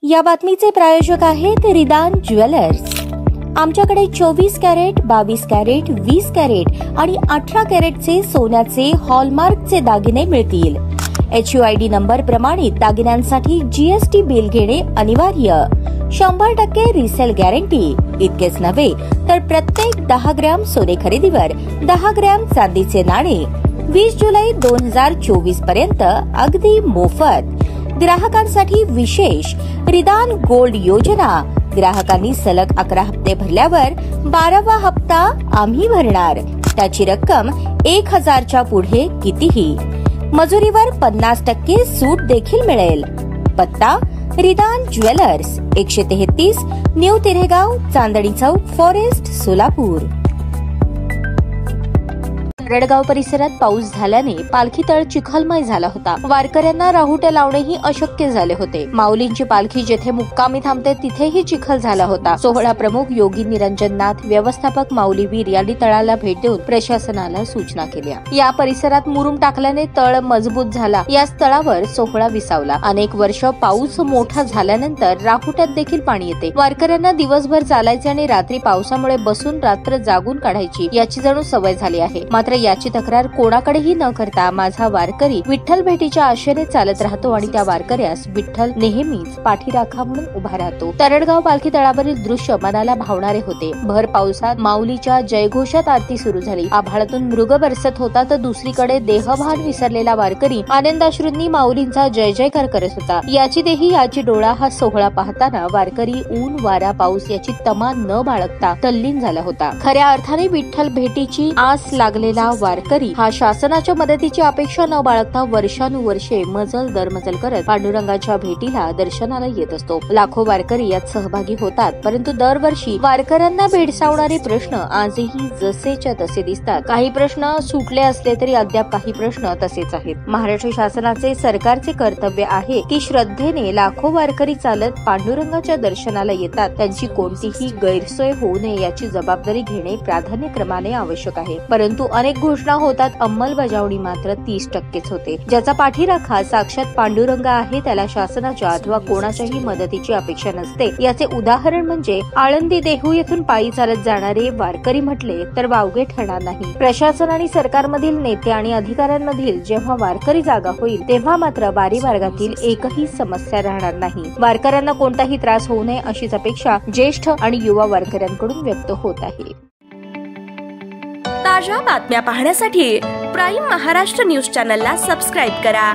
या बातमीचे प्रायोजक आहेत रिदान ज्वेलर्स। आमच्याकडे 24 कॅरेट, 22 कॅरेट, 20 कॅरेट आणि 18 कॅरेटचे सोन्याचे हॉलमार्कचे दागिने मिळतील। HUID नंबर प्रमाणित दागिन्यांसाठी GST बिल घेणे अनिवार्य। 100% रिसेल गॅरंटी। इतकेच नव्हे तर प्रत्येक 10 ग्रॅम सोने खरेदीवर 10 ग्रॅम चांदीचे नाणे 20 जुलै 2024 पर्यंत अगदी मोफत। ग्राहकांसाठी विशेष रिदान गोल्ड योजना। ग्राहकांनी सलग 11 हप्ते भरल्यावर 12वा हप्ता आम्ही भरणार। त्याची रक्कम 1000च्या पुढे कितीही। मजुरीवर 50% सूट देखील मिळेल। पत्ता रिदान jewellers, 133 new तिरेगाव, Chandni Chowk, forest, Solapur. Taradgaon परिसरात पाऊस झाल्याने पालखी तळ चिखलमय झाला होता। वारकऱ्यांना राहुट्या लावणेही अशक्य झाले होते। माऊलींची पालखी जेथे मुक्कामी थांबते तिथेही चिखल झाला होता। सोहळा प्रमुख योगी निरंजन नाथ, व्यवस्थापक माऊलीवीर यांनी तळाला भेट देऊन प्रशासनाला सूचना केल्या। या परिसरात मुरुम टाकल्याने तळ मजबूत झाला। या तळावर सोहळा विसावला। अनेक वर्ष पाऊस मोठा झाल्यानंतर राहुट्यात देखील पाणी येते। वारकऱ्यांना दिवसभर चालायचे आणि रात्री पावसामुळे बसून रात्र जागून काढायची याची जणू सवय झाली आहे। मात्र याची तक्रार कोणाकडेही न करता माझा वारकरी विठ्ठल भेटीच्या आशेने चालत राहतो आणि त्या वारकऱ्यास विठ्ठल नेहमीच पाठीराखा म्हणून उभा राहतो। तरडगाव पालखी तळावरील दृश्य मनाला भावणारे होते। भर पावसात माऊलीच्या जयघोषात आरती सुरू झाली। आभाळातून मृग बरसत होता तर दुसरीकडे देहभान विसरलेला वारकरी आनंदाश्रूंनी माऊलींचा जय जयकार करत होता। याची देही याची डोळा हा सोहळा पाहताना वारकरी ऊन वारा पाऊस याची तमा न बाळगता तल्लीन झाला होता। खऱ्या अर्थाने विठ्ठल भेटीची आस लागलेला वारकरी हा शासनाच्या मदतीची अपेक्षा न बाळगता वर्षानुवर्षे मजल दरमजल करत पांडुरंगाच्या भेटीला दर्शनाला येत असतो। लाखो वारकरी यात सहभागी होतात, परंतु दरवर्षी वारकऱ्यांना भेडसावणारे प्रश्न आजही जसेच्या तसे दिसतात। काही प्रश्न सुटले असले तरी अद्याप काही प्रश्न तसेच आहेत। महाराष्ट्र शासनाचे सरकारचे कर्तव्य आहे की श्रद्धेने लाखो वारकरी चालत पांडुरंगाच्या दर्शनाला येतात, त्यांची कोणतीही गैरसोय होऊ नये याची जबाबदारी घेणे प्राधान्यक्रमाने आवश्यक आहे। परंतु अनेक घोषणा होतात, अंमलबजावणी मात्र 30%च होते। ज्याचा पाठीराखा साक्षात पांडुरंग आहे त्याला शासनाच्या अथवा कोणाच्याही मदतीची अपेक्षा नसते। याचे उदाहरण म्हणजे आळंदी देहू येथून पायी चालत जाणारे वारकरी म्हटले तर वावगे ठरणार नाही। प्रशासन आणि सरकारमधील नेते आणि अधिकाऱ्यांमधील जेव्हा वारकरी जागा होईल तेव्हा मात्र वारी मार्गातील एकही समस्या राहणार नाही। वारकऱ्यांना कोणताही त्रास होऊ नये अशीच अपेक्षा ज्येष्ठ आणि युवा वारकऱ्यांकडून व्यक्त होत आहे। ताज्या बातम्या पाहण्यासाठी प्राईम महाराष्ट्र न्यूज चॅनलला सबस्क्राईब करा।